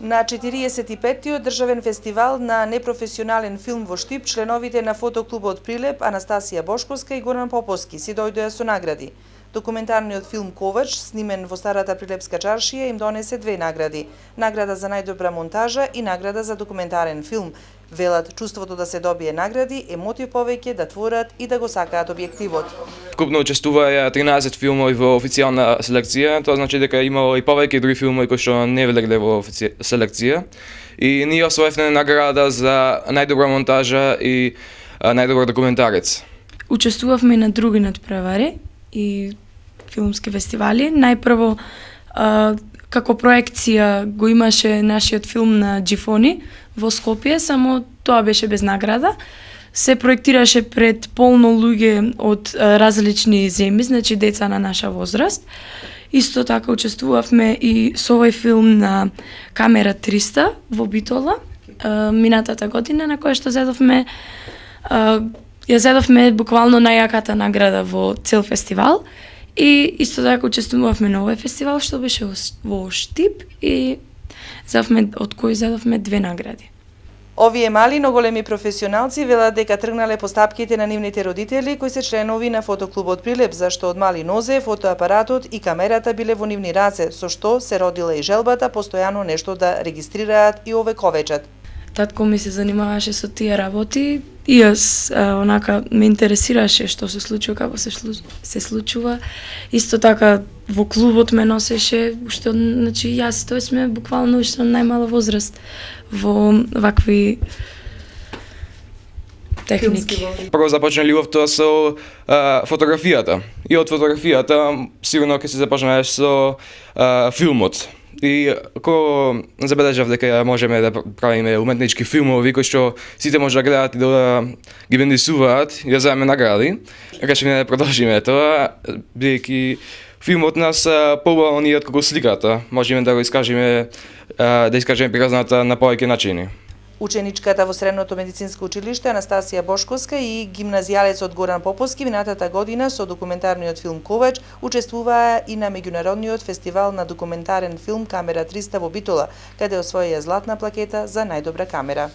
На 45-тиот државен фестивал на непрофесионален филм во Штип, членовите на фотоклубот Прилеп, Анастасија Бошковска и Горан Поповски си дојдоа со награди. Документарниот филм Ковач, снимен во старата Прилепска чаршија, им донесе две награди. Награда за најдобра монтажа и награда за документарен филм. Велат, чувството да се добие награди е мотив повеќе да творат и да го сакаат објективот. Вкупно учествуваја 13 филмови во официјална селекција, тоа значи дека имало и повеќе други филмови кои што не влегле во селекција. И ние освоевме награда за најдобра монтажа и најдобар документарец. Учествувавме и на други надпревари и филмски фестивали. Најпрво како проекција го имаше нашиот филм на Джифони во Скопје, само тоа беше без награда. Се проектираше пред полно луѓе од различни земји, значи деца на наша возраст. Исто така учествувавме и со овој филм на Камера 300 во Битола минатата година, на која што ја зедовме буквално најјаката награда во цел фестивал. И исто така учествувавме на овој фестивал што беше во Штип и од кој зедовме две награди. Овие мали, но големи професионалци велат дека тргнале по стапките на нивните родители кои се членови на фотоклубот Прилеп, зашто од мали нозе фотоапаратот и камерата биле во нивни раце, со што се родила и желбата постојано нешто да регистрираат и овековечат. Татко ми се занимаваше со тие работи и јас онака ме интересираше што се случува, како се случува. Исто така во клубот ме носеше, што значи јас тој сме буквално уште најмала возраст во вакви техники. Прво започна љубовта со фотографијата. И од фотографијата сигурно ќе се започнеш со филмот. И ако забележав дека можеме да правиме уметнички филмови кои што сите може да гледаат и да ги бенефисуваат и да земеме награди, решивме да продолжиме тоа, бидејќи филмот нас побаво ни откако сликата. Можеме да го искажеме приказната на повеќе начини. Ученичката во Средното медицинско училиште Анастасија Бошковска и гимназијалецот Горан Поповски минатата година со документарниот филм Ковач учествуваа и на меѓународниот фестивал на документарен филм Камера 300 во Битола, каде освоија златна плакета за најдобра камера.